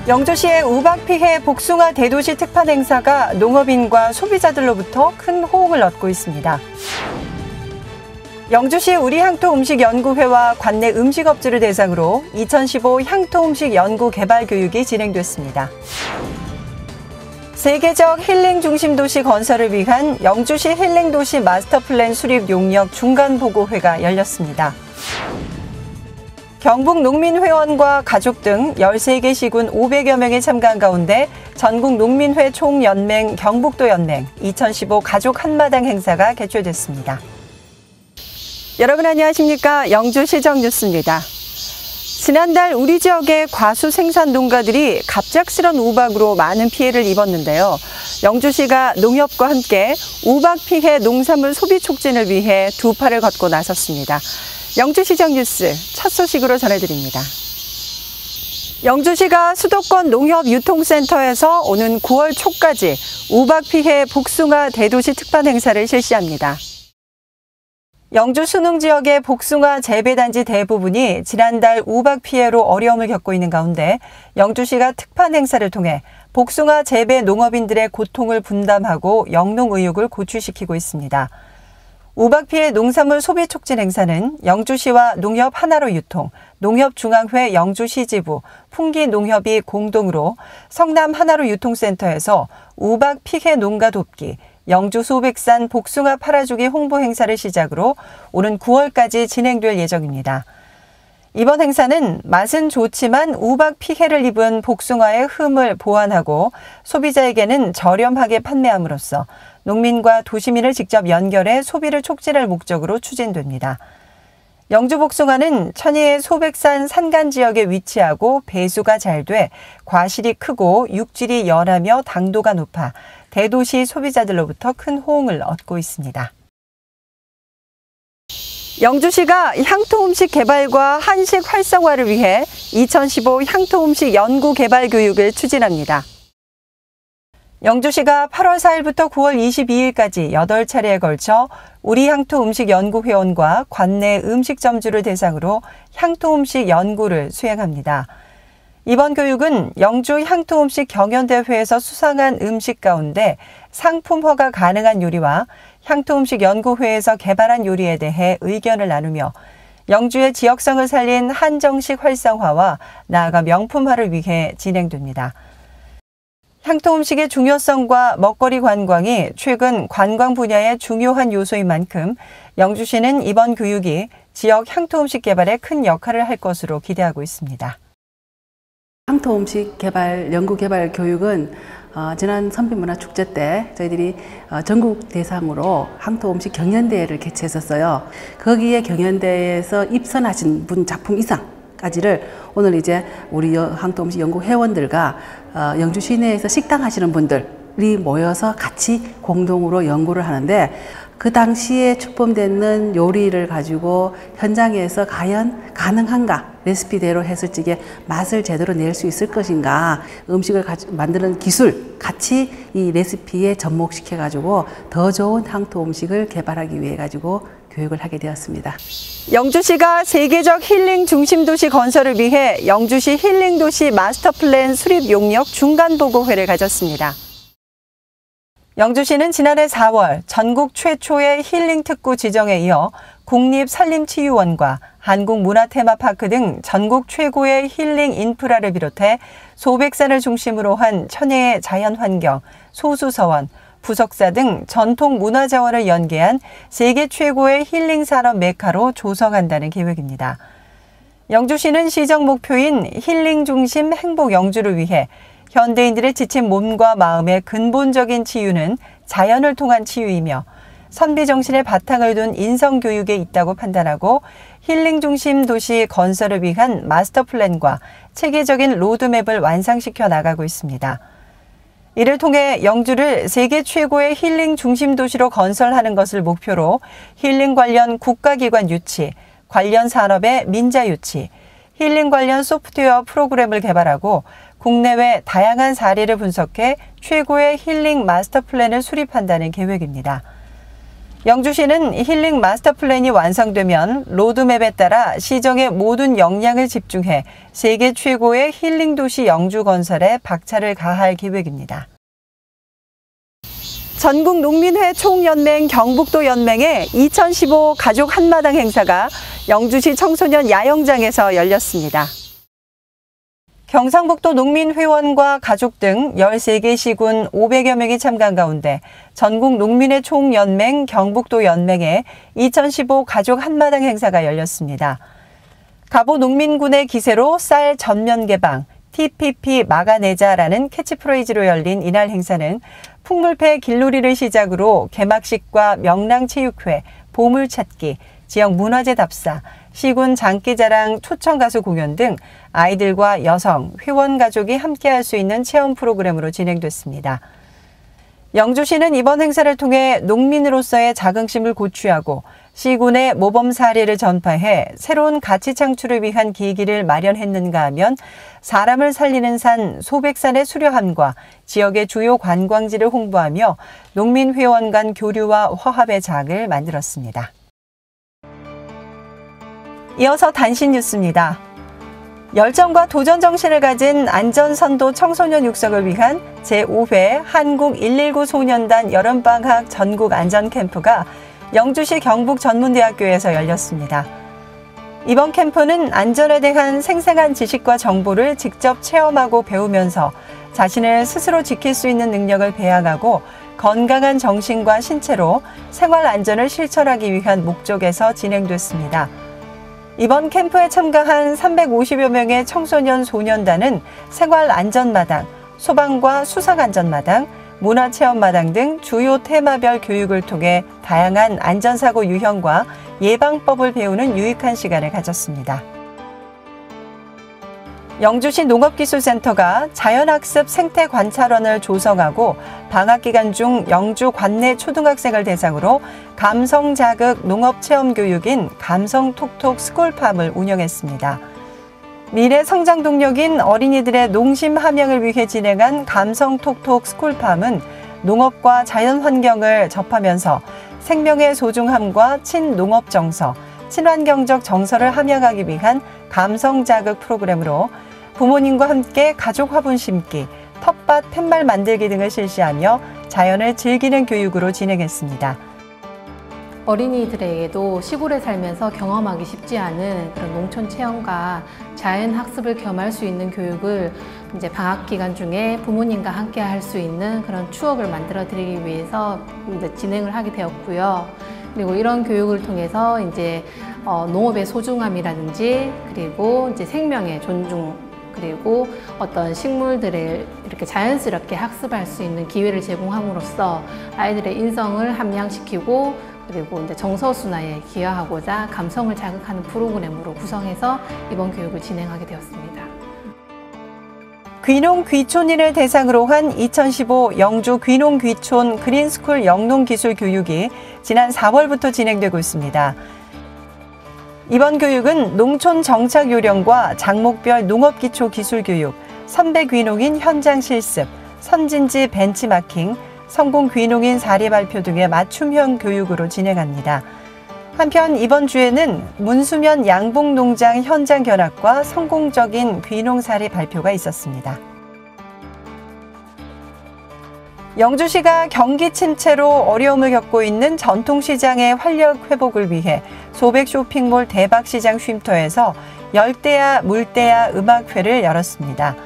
영주시의 우박 피해 복숭아 대도시 특판 행사가 농업인과 소비자들로부터 큰 호응을 얻고 있습니다. 영주시 우리향토음식연구회와 관내 음식업주를 대상으로 2015 향토음식 연구 개발 교육이 진행됐습니다. 세계적 힐링 중심 도시 건설을 위한 영주시 힐링 도시 마스터 플랜 수립 용역 중간 보고회가 열렸습니다. 경북 농민회원과 가족 등 13개 시군 500여 명이 참가한 가운데 전국 농민회 총연맹 경북도 연맹 2015 가족 한마당 행사가 개최됐습니다. 여러분 안녕하십니까? 영주시정 뉴스입니다. 지난달 우리 지역의 과수 생산 농가들이 갑작스런 우박으로 많은 피해를 입었는데요. 영주시가 농협과 함께 우박 피해 농산물 소비 촉진을 위해 두 팔을 걷고 나섰습니다. 영주시정 뉴스 첫 소식으로 전해드립니다. 영주시가 수도권 농협유통센터에서 오는 9월 초까지 우박 피해 복숭아 대도시 특판 행사를 실시합니다. 영주 순흥 지역의 복숭아 재배단지 대부분이 지난달 우박 피해로 어려움을 겪고 있는 가운데 영주시가 특판 행사를 통해 복숭아 재배 농업인들의 고통을 분담하고 영농 의욕을 고취시키고 있습니다. 우박 피해 농산물 소비 촉진 행사는 영주시와 농협 하나로 유통, 농협중앙회 영주시 지부, 풍기농협이 공동으로 성남 하나로 유통센터에서 우박 피해 농가 돕기, 영주 소백산 복숭아 팔아주기 홍보 행사를 시작으로 오는 9월까지 진행될 예정입니다. 이번 행사는 맛은 좋지만 우박 피해를 입은 복숭아의 흠을 보완하고 소비자에게는 저렴하게 판매함으로써 농민과 도시민을 직접 연결해 소비를 촉진할 목적으로 추진됩니다. 영주 복숭아는 천혜의 소백산 산간 지역에 위치하고 배수가 잘 돼 과실이 크고 육질이 연하며 당도가 높아 대도시 소비자들로부터 큰 호응을 얻고 있습니다. 영주시가 향토음식 개발과 한식 활성화를 위해 2015 향토음식 연구 개발 교육을 추진합니다. 영주시가 8월 4일부터 9월 22일까지 8차례에 걸쳐 우리향토음식연구회원과 관내 음식점주를 대상으로 향토음식 연구를 수행합니다. 이번 교육은 영주 향토음식 경연대회에서 수상한 음식 가운데 상품 허가 가능한 요리와 향토음식연구회에서 개발한 요리에 대해 의견을 나누며 영주의 지역성을 살린 한정식 활성화와 나아가 명품화를 위해 진행됩니다. 향토음식의 중요성과 먹거리 관광이 최근 관광 분야의 중요한 요소인 만큼 영주시는 이번 교육이 지역 향토음식 개발에 큰 역할을 할 것으로 기대하고 있습니다. 향토음식 개발, 연구개발 교육은 지난 선비문화축제 때 저희들이 전국 대상으로 향토음식 경연대회를 개최했었어요. 거기에 경연대회에서 입선하신 분 작품 이상까지를 오늘 이제 우리 향토음식 연구회원들과 영주 시내에서 식당 하시는 분들이 모여서 같이 공동으로 연구를 하는데 그 당시에 출품되는 요리를 가지고 현장에서 과연 가능한가, 레시피대로 했을 적에 맛을 제대로 낼 수 있을 것인가, 음식을 만드는 기술 같이 이 레시피에 접목시켜 가지고 더 좋은 향토 음식을 개발하기 위해 가지고 교육을 하게 되었습니다. 영주시가 세계적 힐링 중심도시 건설을 위해 영주시 힐링도시 마스터플랜 수립 용역 중간보고회를 가졌습니다. 영주시는 지난해 4월 전국 최초의 힐링 특구 지정에 이어 국립산림치유원과 한국문화테마파크 등 전국 최고의 힐링 인프라를 비롯해 소백산을 중심으로 한 천혜의 자연환경, 소수서원, 부석사 등 전통 문화자원을 연계한 세계 최고의 힐링 산업 메카로 조성한다는 계획입니다. 영주시는 시정 목표인 힐링 중심 행복 영주를 위해 현대인들의 지친 몸과 마음의 근본적인 치유는 자연을 통한 치유이며 선비 정신의 바탕을 둔 인성교육에 있다고 판단하고 힐링 중심 도시 건설을 위한 마스터 플랜과 체계적인 로드맵을 완성시켜 나가고 있습니다. 이를 통해 영주를 세계 최고의 힐링 중심 도시로 건설하는 것을 목표로 힐링 관련 국가기관 유치, 관련 산업의 민자 유치, 힐링 관련 소프트웨어 프로그램을 개발하고 국내외 다양한 사례를 분석해 최고의 힐링 마스터 플랜을 수립한다는 계획입니다. 영주시는 힐링 마스터 플랜이 완성되면 로드맵에 따라 시정의 모든 역량을 집중해 세계 최고의 힐링 도시 영주 건설에 박차를 가할 계획입니다. 전국농민회 총연맹 경북도 연맹의 2015 가족 한마당 행사가 영주시 청소년 야영장에서 열렸습니다. 경상북도 농민회원과 가족 등 13개 시군 500여 명이 참가한 가운데 전국농민회 총연맹 경북도 연맹의 2015 가족 한마당 행사가 열렸습니다. 가보 농민군의 기세로 쌀 전면 개방, TPP 막아내자라는 캐치프레이즈로 열린 이날 행사는 풍물패 길놀이를 시작으로 개막식과 명랑체육회, 보물찾기, 지역 문화재 답사, 시군 장기자랑 초청가수 공연 등 아이들과 여성, 회원 가족이 함께할 수 있는 체험 프로그램으로 진행됐습니다. 영주시는 이번 행사를 통해 농민으로서의 자긍심을 고취하고 시군의 모범 사례를 전파해 새로운 가치 창출을 위한 계기를 마련했는가 하면 사람을 살리는 산 소백산의 수려함과 지역의 주요 관광지를 홍보하며 농민회원 간 교류와 화합의 장을 만들었습니다. 이어서 단신 뉴스입니다. 열정과 도전 정신을 가진 안전선도 청소년 육성을 위한 제5회 한국 119 소년단 여름방학 전국 안전캠프가 영주시 경북전문대학교에서 열렸습니다. 이번 캠프는 안전에 대한 생생한 지식과 정보를 직접 체험하고 배우면서 자신을 스스로 지킬 수 있는 능력을 배양하고 건강한 정신과 신체로 생활 안전을 실천하기 위한 목적에서 진행됐습니다. 이번 캠프에 참가한 350여 명의 청소년 소년단은 생활안전마당, 소방과 수상안전마당, 문화체험마당 등 주요 테마별 교육을 통해 다양한 안전사고 유형과 예방법을 배우는 유익한 시간을 가졌습니다. 영주시 농업기술센터가 자연학습 생태관찰원을 조성하고 방학기간 중 영주 관내 초등학생을 대상으로 감성자극 농업체험교육인 감성톡톡 스쿨팜을 운영했습니다. 미래 성장 동력인 어린이들의 농심 함양을 위해 진행한 감성톡톡 스쿨팜은 농업과 자연환경을 접하면서 생명의 소중함과 친농업 정서, 친환경적 정서를 함양하기 위한 감성자극 프로그램으로 부모님과 함께 가족 화분 심기, 텃밭 팻말 만들기 등을 실시하며 자연을 즐기는 교육으로 진행했습니다. 어린이들에게도 시골에 살면서 경험하기 쉽지 않은 그런 농촌 체험과 자연 학습을 겸할 수 있는 교육을 이제 방학 기간 중에 부모님과 함께 할 수 있는 그런 추억을 만들어 드리기 위해서 이제 진행을 하게 되었고요. 그리고 이런 교육을 통해서 이제 농업의 소중함이라든지 그리고 이제 생명의 존중 그리고 어떤 식물들을 이렇게 자연스럽게 학습할 수 있는 기회를 제공함으로써 아이들의 인성을 함양시키고 그리고 이제 정서 순화에 기여하고자 감성을 자극하는 프로그램으로 구성해서 이번 교육을 진행하게 되었습니다. 귀농 귀촌인을 대상으로 한 2015 영주 귀농 귀촌 그린스쿨 영농기술교육이 지난 4월부터 진행되고 있습니다. 이번 교육은 농촌 정착 요령과 장목별 농업기초 기술교육, 선배 귀농인 현장 실습, 선진지 벤치마킹, 성공 귀농인 사례 발표 등의 맞춤형 교육으로 진행합니다. 한편 이번 주에는 문수면 양봉농장 현장 견학과 성공적인 귀농 사례 발표가 있었습니다. 영주시가 경기 침체로 어려움을 겪고 있는 전통시장의 활력 회복을 위해 소백 쇼핑몰 대박시장 쉼터에서 열대야 물대야 음악회를 열었습니다.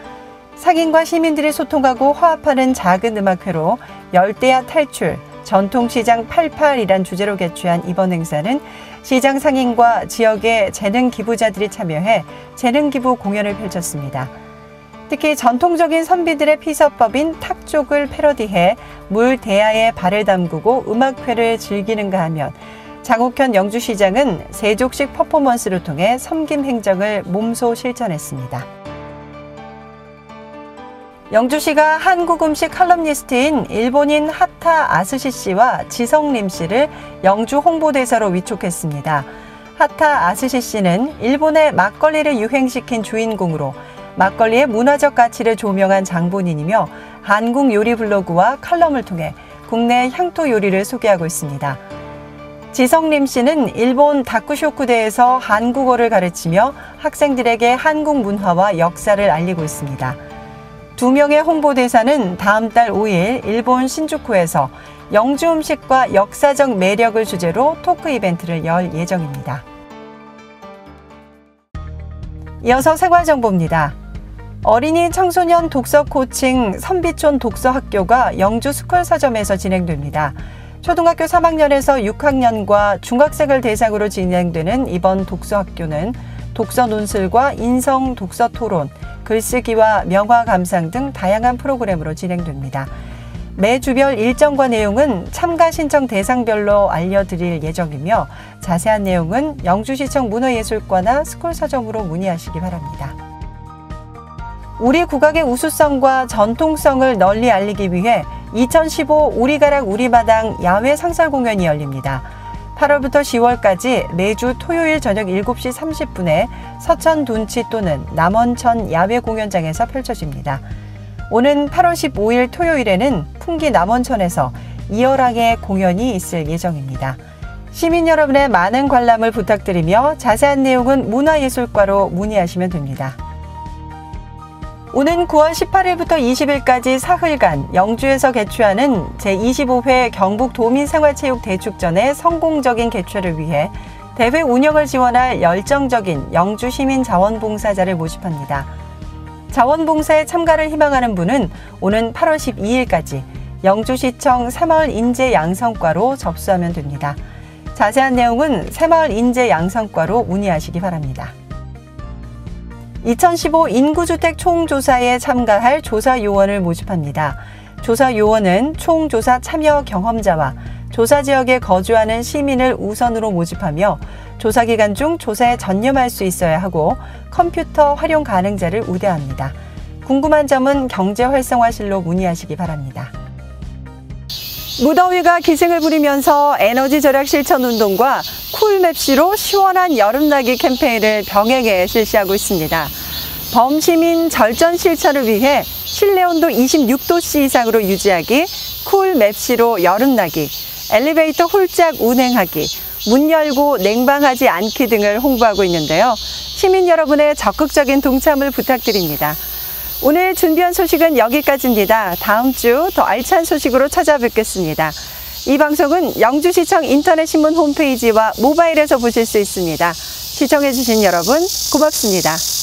상인과 시민들이 소통하고 화합하는 작은 음악회로 열대야 탈출, 전통시장 88이란 주제로 개최한 이번 행사는 시장 상인과 지역의 재능 기부자들이 참여해 재능 기부 공연을 펼쳤습니다. 특히 전통적인 선비들의 피서법인 탁족을 패러디해 물 대야에 발을 담그고 음악회를 즐기는가 하면 장옥현 영주시장은 세족식 퍼포먼스를 통해 섬김 행정을 몸소 실천했습니다. 영주시가 한국 음식 칼럼니스트인 일본인 하타 아스시 씨와 지성림 씨를 영주 홍보대사로 위촉했습니다. 하타 아스시 씨는 일본의 막걸리를 유행시킨 주인공으로 막걸리의 문화적 가치를 조명한 장본인이며 한국 요리 블로그와 칼럼을 통해 국내 향토 요리를 소개하고 있습니다. 지성림 씨는 일본 다쿠쇼쿠대에서 한국어를 가르치며 학생들에게 한국 문화와 역사를 알리고 있습니다. 2명의 홍보대사는 다음 달 5일 일본 신주쿠에서 영주 음식과 역사적 매력을 주제로 토크 이벤트를 열 예정입니다. 이어서 생활정보입니다. 어린이 청소년 독서 코칭 선비촌 독서학교가 영주 스쿨 서점에서 진행됩니다. 초등학교 3학년에서 6학년과 중학생을 대상으로 진행되는 이번 독서학교는 독서 논술과 인성 독서 토론, 글쓰기와 명화 감상 등 다양한 프로그램으로 진행됩니다. 매주별 일정과 내용은 참가 신청 대상별로 알려드릴 예정이며 자세한 내용은 영주시청 문화예술과나 스쿨 서점으로 문의하시기 바랍니다. 우리 국악의 우수성과 전통성을 널리 알리기 위해 2015 우리가락 우리마당 야외 상설 공연이 열립니다. 8월부터 10월까지 매주 토요일 저녁 7시 30분에 서천 둔치 또는 남원천 야외 공연장에서 펼쳐집니다. 오는 8월 15일 토요일에는 풍기 남원천에서 이어랑의 공연이 있을 예정입니다. 시민 여러분의 많은 관람을 부탁드리며 자세한 내용은 문화예술과로 문의하시면 됩니다. 오는 9월 18일부터 20일까지 사흘간 영주에서 개최하는 제25회 경북도민생활체육대축전의 성공적인 개최를 위해 대회 운영을 지원할 열정적인 영주 시민 자원봉사자를 모집합니다. 자원봉사에 참가를 희망하는 분은 오는 8월 12일까지 영주시청 새마을 인재양성과로 접수하면 됩니다. 자세한 내용은 새마을 인재양성과로 문의하시기 바랍니다. 2015 인구주택 총조사에 참가할 조사요원을 모집합니다. 조사요원은 총조사 참여 경험자와 조사 지역에 거주하는 시민을 우선으로 모집하며 조사 기간 중 조사에 전념할 수 있어야 하고 컴퓨터 활용 가능자를 우대합니다. 궁금한 점은 경제활성화실로 문의하시기 바랍니다. 무더위가 기승을 부리면서 에너지 절약 실천 운동과 쿨맵시로 시원한 여름나기 캠페인을 병행해 실시하고 있습니다. 범시민 절전 실천을 위해 실내 온도 26도씨 이상으로 유지하기, 쿨맵시로 여름나기, 엘리베이터 홀짝 운행하기, 문 열고 냉방하지 않기 등을 홍보하고 있는데요. 시민 여러분의 적극적인 동참을 부탁드립니다. 오늘 준비한 소식은 여기까지입니다. 다음 주 더 알찬 소식으로 찾아뵙겠습니다. 이 방송은 영주시청 인터넷신문 홈페이지와 모바일에서 보실 수 있습니다. 시청해주신 여러분 고맙습니다.